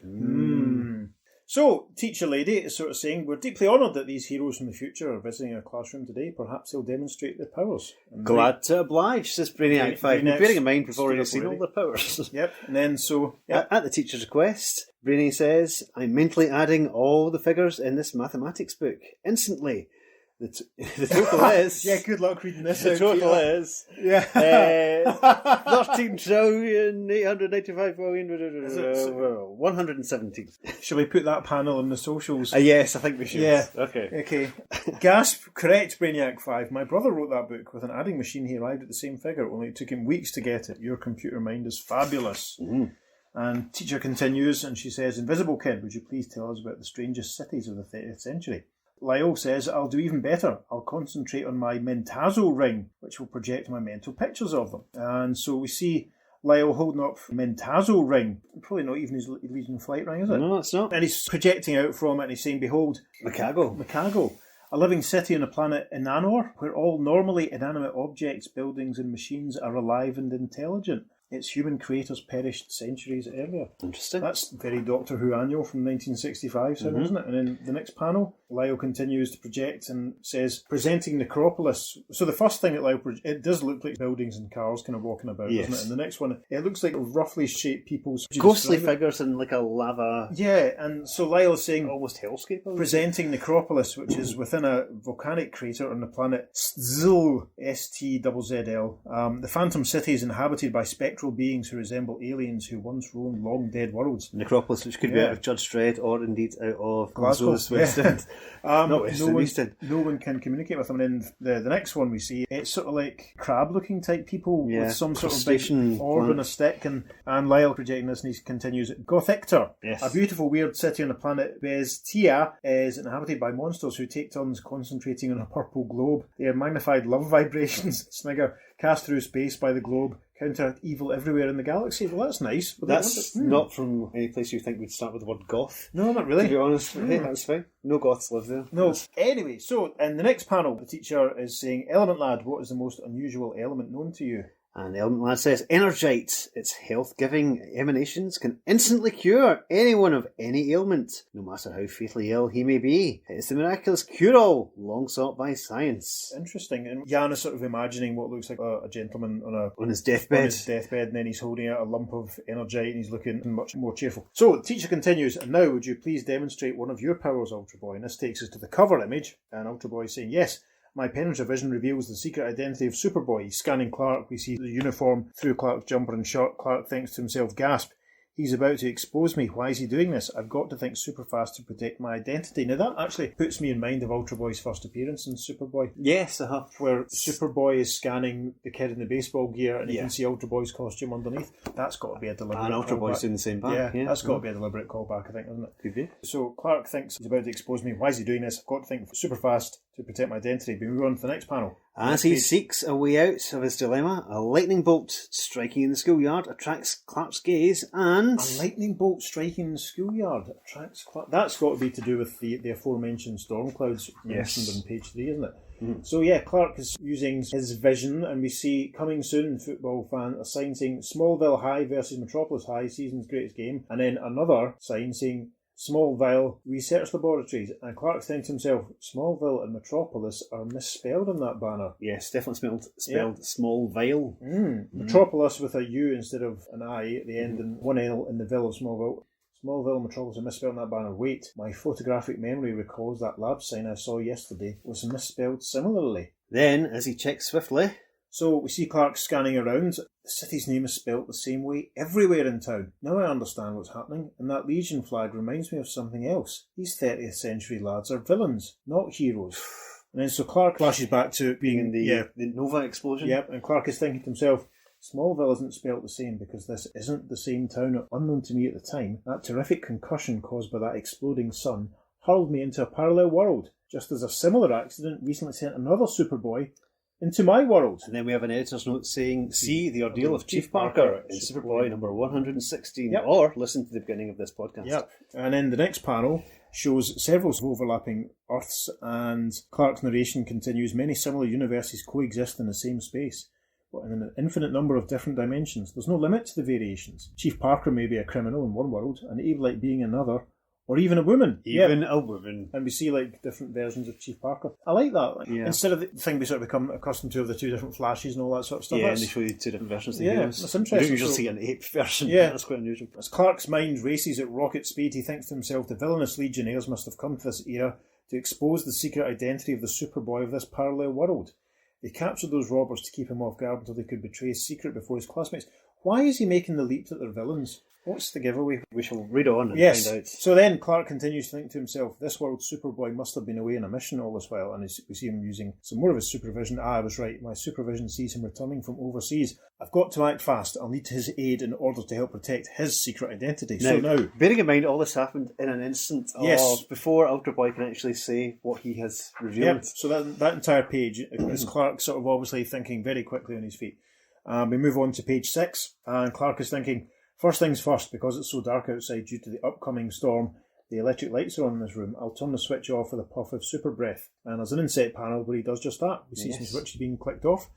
So, teacher lady is sort of saying, "We're deeply honoured that these heroes from the future are visiting our classroom today. Perhaps they'll demonstrate their powers." And Glad to oblige, says Brainiac 5. Bearing in mind we've already seen all their powers. Yep, and then At the teacher's request, Brainy says, "I'm mentally adding all the figures in this mathematics book instantly. The total is..." Yeah, good luck reading this. The total is... 13,895,117. Shall we put that panel in the socials? Yes, I think we should. Yeah. Okay. Gasp, correct, Brainiac 5. My brother wrote that book with an adding machine. He arrived at the same figure, only it took him weeks to get it. Your computer mind is fabulous. And teacher continues, and she says, "Invisible Kid, would you please tell us about the strangest cities of the 30th century? Lyle says, "I'll do even better. I'll concentrate on my Mentazo ring, which will project my mental pictures of them." And so we see Lyle holding up Mentazo ring. Probably not even his Legion flight ring, is it? No, it's not. And he's projecting out from it, and he's saying, "Behold, Makago, a living city on the planet Inanor, where all normally inanimate objects, buildings and machines are alive and intelligent. Its human creators perished centuries earlier." Interesting. That's very Doctor Who annual from 1965, isn't it? And then the next panel, Lyle continues to project and says, "Presenting Necropolis." So the first thing that Lyle it does look like buildings and cars kind of walking about, doesn't it? And the next one, it looks like roughly shaped people's... Ghostly figures in like a lava... Yeah, and so Lyle is saying... Almost hellscape. Presenting Necropolis, which is within a volcanic crater on the planet Stzl, STZZL. The Phantom City is inhabited by spectral beings who resemble aliens who once roamed long-dead worlds. Necropolis, which could be out of Judge Dredd or indeed out of Glasgow's West End. No one can communicate with them. And then the next one we see, it's sort of like crab-looking type people with some sort of big orb and a stick. And Lyle projecting this, and he continues, "Gothictor, a beautiful weird city on the planet Bestia, is inhabited by monsters who take turns concentrating on a purple globe. They are magnified love vibrations, snigger, cast through space by the globe, counteract evil everywhere in the galaxy." Well, that's nice. That's not from any place you think we'd start with the word goth. No, not really. To be honest, hey, that's fine. No goths live there. No. Anyway, so in the next panel, the teacher is saying, "Element Lad, what is the most unusual element known to you?" And Element Lad says, "Energite. Its health-giving emanations can instantly cure anyone of any ailment, no matter how fatally ill he may be. It's the miraculous cure-all, long sought by science." Interesting. And Jan is sort of imagining what looks like a gentleman on his deathbed. And then he's holding out a lump of Energite, and he's looking much more cheerful. So the teacher continues, "And now would you please demonstrate one of your powers, Ultra Boy?" And this takes us to the cover image, and Ultra Boy is saying, "Yes. My penetrative vision reveals the secret identity of Superboy." He's scanning Clark. We see the uniform through Clark's jumper and shirt. Clark thinks to himself, "Gasp. He's about to expose me. Why is he doing this? I've got to think super fast to protect my identity." Now that actually puts me in mind of Ultra Boy's first appearance in Superboy. Yes, where Superboy is scanning the kid in the baseball gear, and you can see Ultra Boy's costume underneath. That's got to be a deliberate callback. And Ultra Boy's doing the same back. Yeah, that's got to be a deliberate callback, I think, isn't it? Could be. So Clark thinks he's about to expose me. Why is he doing this? I've got to think super fast to protect my identity. We move on to the next panel. As he seeks a way out of his dilemma, a lightning bolt striking in the schoolyard attracts Clark's gaze and... A lightning bolt striking the schoolyard attracts Clark. That's got to be to do with the aforementioned storm clouds mentioned on page 3, isn't it? Mm-hmm. So yeah, Clark is using his vision, and we see coming soon, football fan, a sign saying Smallville High versus Metropolis High, season's greatest game, and then another sign saying Smallville Research Laboratories, and Clark thinks to himself, Smallville and Metropolis are misspelled on that banner. Yes, definitely spelled Smallville. Metropolis with a U instead of an I at the end, and one L in the Ville of Smallville. Smallville and Metropolis are misspelled on that banner. Wait, my photographic memory recalls that lab sign I saw yesterday was misspelled similarly. Then, as he checks swiftly... So we see Clark scanning around. The city's name is spelt the same way everywhere in town. Now I understand what's happening, and that Legion flag reminds me of something else. These 30th century lads are villains, not heroes. And then so Clark flashes back to being in the Nova explosion. Yep, and Clark is thinking to himself, Smallville isn't spelt the same because this isn't the same town. Unknown to me at the time, that terrific concussion caused by that exploding sun hurled me into a parallel world, just as a similar accident recently sent another Superboy into my world. And then we have an editor's note saying, see the ordeal of Chief Parker in Superboy number 116, or listen to the beginning of this podcast. Yep. And then the next panel shows several overlapping Earths, and Clark's narration continues. Many similar universes coexist in the same space, but in an infinite number of different dimensions. There's no limit to the variations. Chief Parker may be a criminal in one world, an evil-like being in another, or even a woman. Even a woman. And we see like different versions of Chief Parker. I like that. Like, instead of the thing we sort of become accustomed to of the two different flashes and all that sort of stuff. Yeah, and they show you two different versions of the heroes. That's interesting. You don't usually see an ape version. Yeah. That's quite unusual. As Clark's mind races at rocket speed, he thinks to himself, the villainous Legionnaires must have come to this era to expose the secret identity of the Superboy of this parallel world. They captured those robbers to keep him off guard until they could betray his secret before his classmates. Why is he making the leap that they're villains? What's the giveaway? We shall read on and find out. So then Clark continues to think to himself, this world Superboy must have been away on a mission all this while, and we see him using some more of his supervision. I was right. My supervision sees him returning from overseas. I've got to act fast. I'll need his aid in order to help protect his secret identity. Now, bearing in mind all this happened in an instant before Ultra Boy can actually say what he has revealed. Yep. So that entire page is Clark sort of obviously thinking very quickly on his feet. We move on to page 6, and Clark is thinking, first things first, because it's so dark outside due to the upcoming storm, the electric lights are on in this room. I'll turn the switch off with a puff of super breath. And there's an inset panel where he does just that. We see some switches being clicked off.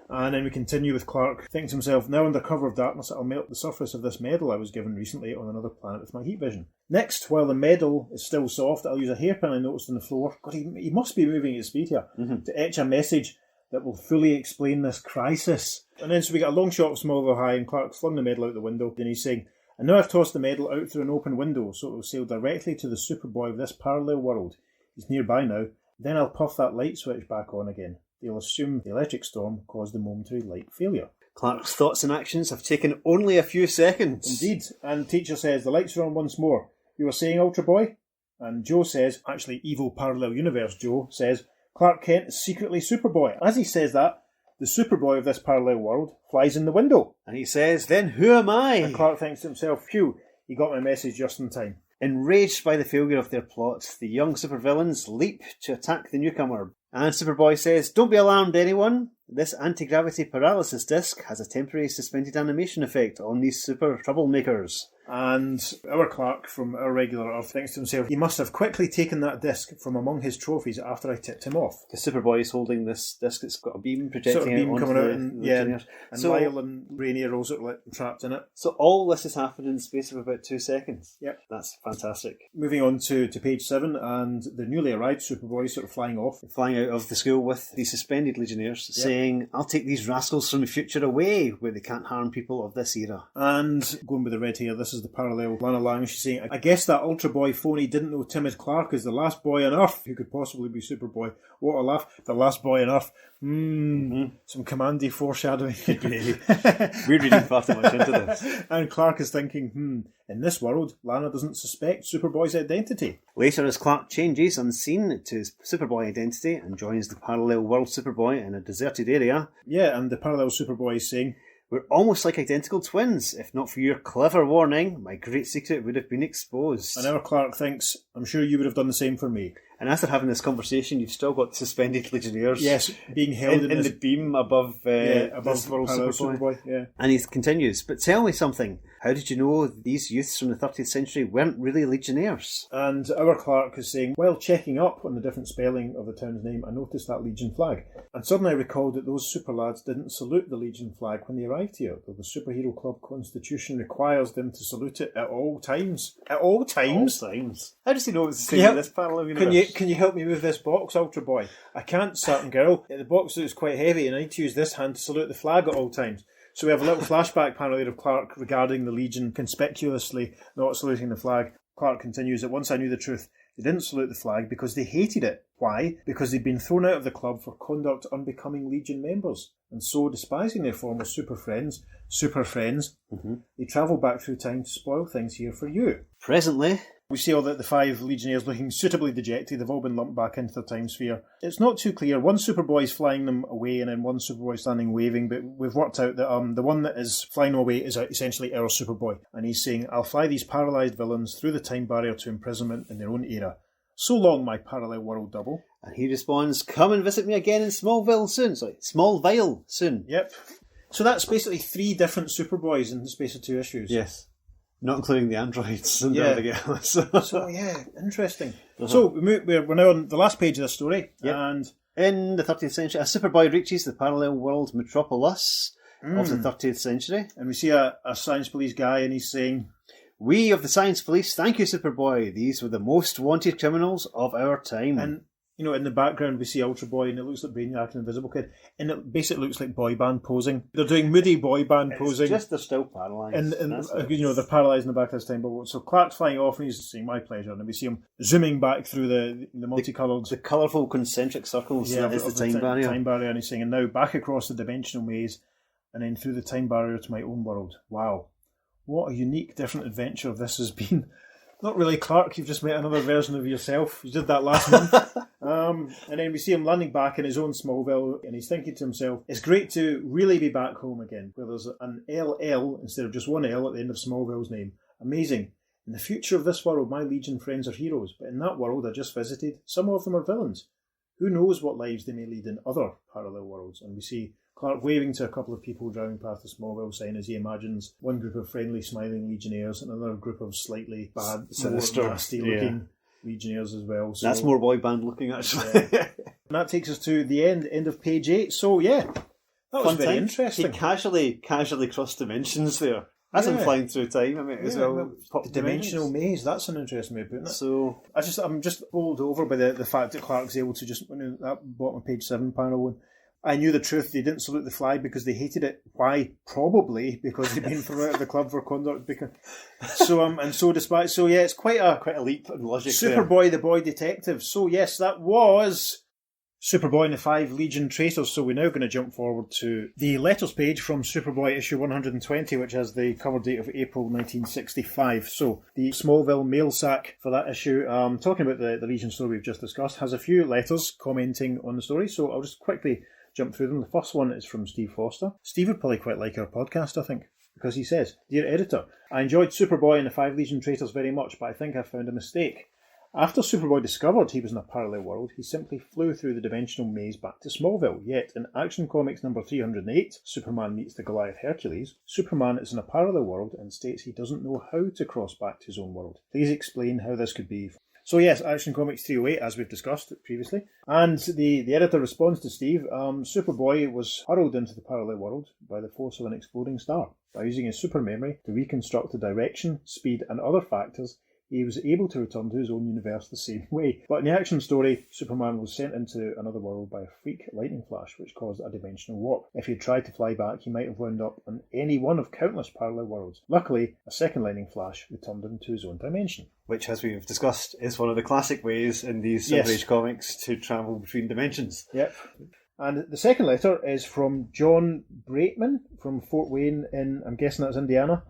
And then we continue with Clark thinking to himself, now under cover of darkness, I'll melt the surface of this medal I was given recently on another planet with my heat vision. Next, while the medal is still soft, I'll use a hairpin I noticed on the floor. God, he must be moving at speed here. To etch a message that will fully explain this crisis. And then so we get a long shot of Smallville High, and Clark flung the medal out the window. Then he's saying, and now I've tossed the medal out through an open window, so it will sail directly to the Superboy of this parallel world. He's nearby now. Then I'll puff that light switch back on again. They'll assume the electric storm caused the momentary light failure. Clark's thoughts and actions have taken only a few seconds. Indeed. And the teacher says, the lights are on once more. You were saying, Ultra Boy? And Joe says, actually, evil parallel universe Joe says, Clark Kent is secretly Superboy. As he says that, the Superboy of this parallel world flies in the window. And he says, then who am I? And Clark thinks to himself, phew, he got my message just in time. Enraged by the failure of their plot, the young supervillains leap to attack the newcomer. And Superboy says, don't be alarmed, anyone. This anti-gravity paralysis disc has a temporary suspended animation effect on these super troublemakers. And our Clark from our regular Earth thinks to himself, he must have quickly taken that disc from among his trophies after I tipped him off. Because Superboy is holding this disc that's got a beam projecting out onto coming out, and so, Lyle and Rainier are also trapped in it. So all this has happened in the space of about 2 seconds. Yep. That's fantastic. Moving on to page 7, and the newly arrived Superboy sort of flying off. Flying out of the school with the suspended Legionnaires, saying, I'll take these rascals from the future away, where they can't harm people of this era. And going with the red hair, this is the parallel Lana Lang. She's saying, I guess that Ultra Boy phony didn't know Timid Clark is the last boy on Earth who could possibly be Superboy. What a laugh. The last boy on Earth. Some commandy foreshadowing. We're reading far too much into this. And Clark is thinking, in this world, Lana doesn't suspect Superboy's identity. Later, as Clark changes unseen to his Superboy identity and joins the parallel world Superboy in a deserted area. Yeah, and the parallel Superboy is saying, we're almost like identical twins. If not for your clever warning, my great secret would have been exposed. And our Clark thinks, I'm sure you would have done the same for me. And as they're having this conversation, you've still got suspended Legionnaires. Yes, being held in the beam above above World Superboy. Yeah. And he continues, but tell me something. How did you know these youths from the 30th century weren't really Legionnaires? And our Clark is saying, while checking up on the different spelling of the town's name, I noticed that Legion flag. And suddenly I recalled that those super lads didn't salute the Legion flag when they arrived here, though the Superhero Club constitution requires them to salute it at all times. At all times? All times. How does he know it's the same in this parallel universe? Can you help me with this box, Ultra Boy? I can't, certain girl. The box is quite heavy and I need to use this hand to salute the flag at all times. So we have a little flashback panel there of Clark regarding the Legion conspicuously not saluting the flag. Clark continues that once I knew the truth, they didn't salute the flag because they hated it. Why? Because they'd been thrown out of the club for conduct unbecoming Legion members. And so, despising their former super friends, they travel back through time to spoil things here for you. Presently, we see all the 5 Legionnaires looking suitably dejected. They've all been lumped back into their time sphere. It's not too clear. One Superboy is flying them away and then one Superboy standing waving, but we've worked out that the one that is flying them away is essentially our Superboy. And he's saying, I'll fly these paralysed villains through the time barrier to imprisonment in their own era. So long, my parallel world double. And he responds, come and visit me again in Smallville soon. Yep. So that's basically 3 different Superboys in the space of 2 issues. Yes. Not including the androids and everything else. So, yeah, interesting. So, we're now on the last page of the story. Yep. And in the 30th century, a Superboy reaches the parallel world metropolis of the 30th century. And we see a science police guy and he's saying, we of the Science Police thank you, Superboy. These were the most wanted criminals of our time. And, in the background we see Ultra Boy and it looks like Brainiac and Invisible Kid. And it basically looks like boy band posing. They're doing moody boy band posing. It's just they're still paralysed. And they're paralysed in the back of this time bubble. So Clark's flying off and he's saying, my pleasure. And we see him zooming back through the multicoloured... The colourful concentric circles that is the time barrier. Time barrier. And he's saying, and now back across the dimensional maze and then through the time barrier to my own world. Wow. What a unique, different adventure this has been. Not really, Clark, you've just met another version of yourself. You did that last month. And then we see him landing back in his own Smallville, and he's thinking to himself, it's great to really be back home again, where there's an LL instead of just one L at the end of Smallville's name. Amazing. In the future of this world, my Legion friends are heroes, but in that world I just visited, some of them are villains. Who knows what lives they may lead in other parallel worlds? And we see Clark waving to a couple of people driving past the Smallville sign as he imagines one group of friendly, smiling Legionnaires and another group of slightly bad, sinister, nasty-looking Legionnaires as well. So, that's more boy band looking, actually. Yeah. And that takes us to the end of page 8. So, yeah, that was very interesting. He casually crossed dimensions there. As in flying through time, as well. The dimensional maze, that's an interesting way of putting it. So, I'm just bowled over by the fact that Clark's able to just, that bottom of page 7 panel, I knew the truth. They didn't salute the flag because they hated it. Why? Probably because they'd been thrown out of the club for conduct. It's quite a leap in logic. Superboy, the boy detective. So yes, that was Superboy and the 5 Legion traitors. So we're now going to jump forward to the letters page from Superboy issue 120, which has the cover date of April 1965. So the Smallville mail sack for that issue, talking about the Legion story we've just discussed, has a few letters commenting on the story. So I'll just quickly jump through them. The first one is from Steve Foster. Steve would probably quite like our podcast, I think, because he says, Dear Editor, I enjoyed Superboy and the 5 Legion traitors very much, but I think I found a mistake. After Superboy discovered he was in a parallel world, he simply flew through the dimensional maze back to Smallville. Yet, in Action Comics number 308, Superman meets the Goliath Hercules, Superman is in a parallel world and states he doesn't know how to cross back to his own world. Please explain how this could be. So yes, Action Comics 308, as we've discussed previously. And the editor responds to Steve, Superboy was hurled into the parallel world by the force of an exploding star. By using his super memory to reconstruct the direction, speed and other factors, he was able to return to his own universe the same way. But in the action story, Superman was sent into another world by a freak lightning flash, which caused a dimensional warp. If he had tried to fly back, he might have wound up in any one of countless parallel worlds. Luckily, a second lightning flash returned him to his own dimension. Which, as we've discussed, is one of the classic ways in these Silver Age comics to travel between dimensions. Yep. And the second letter is from John Braitman from Fort Wayne in, I'm guessing that's Indiana.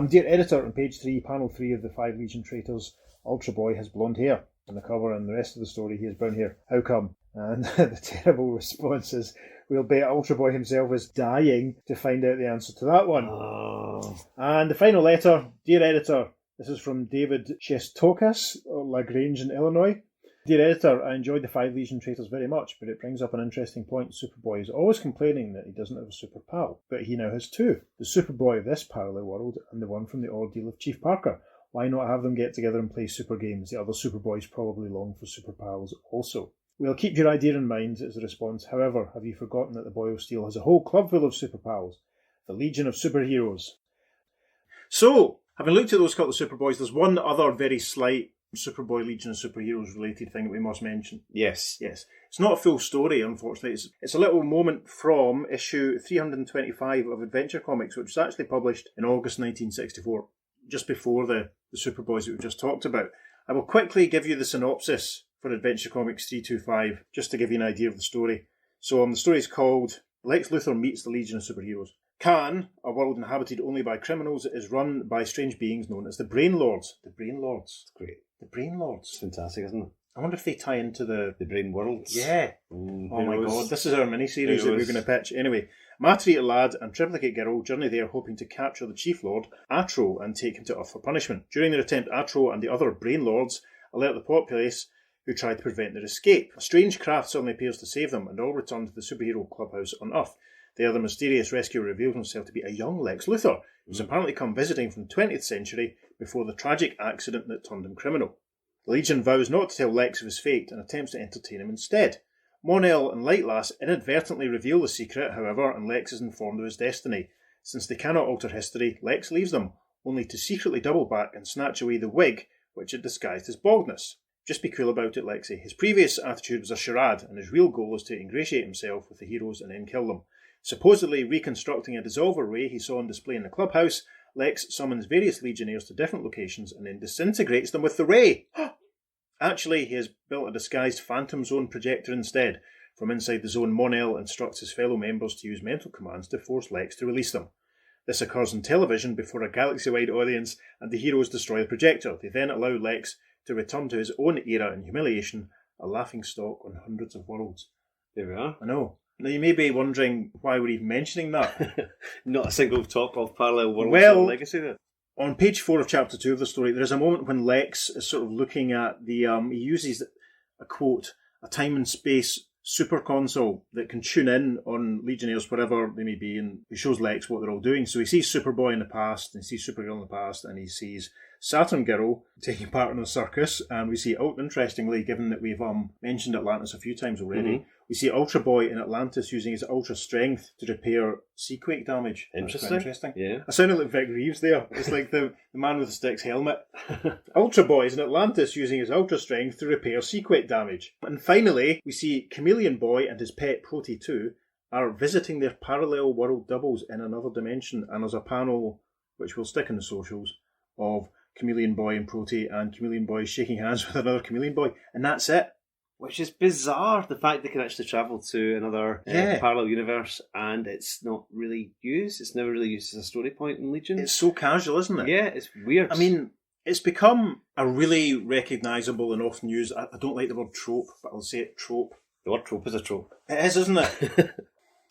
Dear Editor, on page 3, panel 3 of the 5 Legion traitors, Ultra Boy has blonde hair. On the cover and the rest of the story, he has brown hair. How come? And the terrible response is, we'll bet Ultra Boy himself is dying to find out the answer to that one. Oh. And the final letter, Dear Editor, this is from David Shestokas, LaGrange in Illinois. Dear editor, I enjoyed the 5 Legion traitors very much, but it brings up an interesting point. Superboy is always complaining that he doesn't have a super pal, but he now has 2. The Superboy of this parallel world and the one from the ordeal of Chief Parker. Why not have them get together and play super games? The other Superboys probably long for super pals also. We'll keep your idea in mind as a response. However, have you forgotten that the Boy of Steel has a whole club full of super pals? The Legion of Superheroes. So, having looked at those couple of Superboys, there's one other very slight Superboy Legion of Superheroes related thing that we must mention. Yes. It's not a full story, unfortunately. It's a little moment from issue 325 of Adventure Comics, which was actually published in August 1964, just before the Superboys that we just talked about. I will quickly give you the synopsis for Adventure Comics 325, just to give you an idea of the story. So the story is called Lex Luthor Meets the Legion of Superheroes. Khan, a world inhabited only by criminals, is run by strange beings known as the Brain Lords. The Brain Lords. It's great. The Brain Lords. It's fantastic, isn't it? I wonder if they tie into the Brain Worlds. Yeah. Oh my god, this is our mini-series that we're going to pitch. Anyway, Matter-Eater Lad and Triplicate Girl journey there hoping to capture the Chief Lord, Atro, and take him to Earth for punishment. During their attempt, Atro and the other Brain Lords alert the populace who try to prevent their escape. A strange craft suddenly appears to save them, and all return to the superhero clubhouse on Earth. There, the mysterious rescuer reveals himself to be a young Lex Luthor, who's apparently come visiting from the 20th century before the tragic accident that turned him criminal. The Legion vows not to tell Lex of his fate and attempts to entertain him instead. Mon-El and Lightlass inadvertently reveal the secret, however, and Lex is informed of his destiny. Since they cannot alter history, Lex leaves them, only to secretly double back and snatch away the wig which had disguised his baldness. Just be cool about it, Lexi. His previous attitude was a charade, and his real goal is to ingratiate himself with the heroes and then kill them. Supposedly reconstructing a dissolver ray he saw on display in the clubhouse, Lex summons various Legionnaires to different locations and then disintegrates them with the ray. Actually, he has built a disguised Phantom Zone projector instead. From inside the zone, Mon-El instructs his fellow members to use mental commands to force Lex to release them. This occurs on television before a galaxy-wide audience, and the heroes destroy the projector. They then allow Lex to return to his own era in humiliation, a laughingstock on hundreds of worlds. There we are. I know. Now, you may be wondering why we're even mentioning that. Not a single talk of parallel worlds Well, or legacy there. On page 4 of chapter 2 of the story, there is a moment when Lex is sort of looking at the, he uses a quote, a time and space super console that can tune in on Legionnaires wherever they may be, and he shows Lex what they're all doing. So he sees Superboy in the past, and he sees Supergirl in the past, and he sees Saturn Girl taking part in a circus, and we see, interestingly, given that we've mentioned Atlantis a few times already, we see Ultra Boy in Atlantis using his ultra strength to repair Seaquake damage. Interesting. Yeah. I sounded like Vic Reeves there. It's like the man with the sticks helmet. Ultra Boy is in Atlantis using his ultra strength to repair Seaquake damage. And finally, we see Chameleon Boy and his pet Protey 2 are visiting their parallel world doubles in another dimension, and there's a panel, which will stick in the socials, of Chameleon Boy and Protey, and Chameleon Boy shaking hands with another Chameleon Boy, and that's it. Which is bizarre, the fact they can actually travel to another parallel universe and it's not really used. It's never really used as a story point in Legion. It's so casual, isn't it? Yeah, it's weird. I mean, it's become a really recognisable and often used, I don't like the word trope, but I'll say it, trope. The word trope is a trope. It is, isn't it?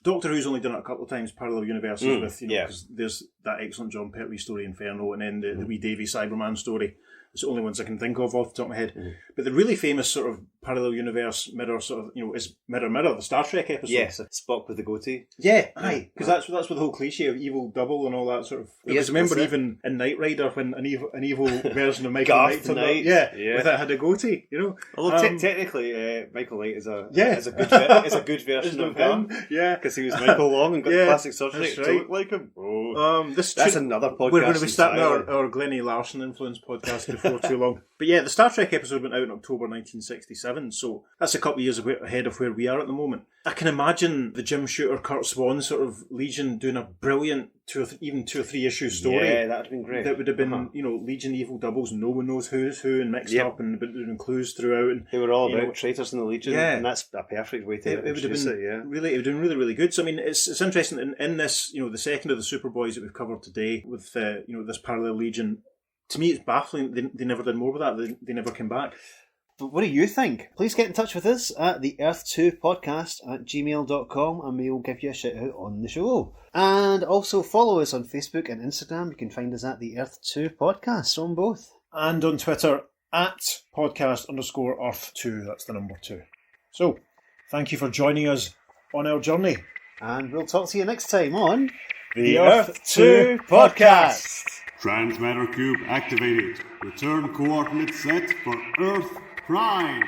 Doctor Who's only done it a couple of times, parallel universes with, because there's that excellent John Pertwee story, Inferno, and then the wee Davy Cyberman story. It's the only ones I can think of off the top of my head. But the really famous sort of parallel universe mirror sort of, is Mirror Mirror, the Star Trek episode. Yes, Spock with the goatee. Yeah, aye. Because that's where the whole cliche of evil double and all that sort of... Because remember even in Knight Rider when an evil version of Michael Knight turned up, with it had a goatee, Although technically Michael Knight is a good version of him. Yeah. Because he was Michael Long and got plastic surgery to look like him. That's another podcast. We're going to be starting our Glennie Larson influence podcast before too long. But yeah, the Star Trek episode went out in October 1967, so that's a couple of years ahead of where we are at the moment. I can imagine the Jim Shooter, Kurt Swan sort of Legion doing a brilliant 2 or 3 issue story. Yeah, that would have been great. That would have been, Legion evil doubles, no one knows who's who, and mixed up, and been clues throughout. And they were all about traitors in the Legion, and that's a perfect way to it would have been really, it would have been really, really good. So I mean, it's interesting in this, the second of the Superboys that we've covered today with this parallel Legion. To me, it's baffling. They never did more with that. They never came back. But what do you think? Please get in touch with us at the earth2podcast@gmail.com and we'll give you a shout out on the show. And also follow us on Facebook and Instagram. You can find us at the Earth2 Podcast on both. And on Twitter at podcast_Earth2. That's the number 2. So, thank you for joining us on our journey. And we'll talk to you next time on The Earth 2 Podcast. Transmatter cube activated. Return coordinates set for Earth Prime.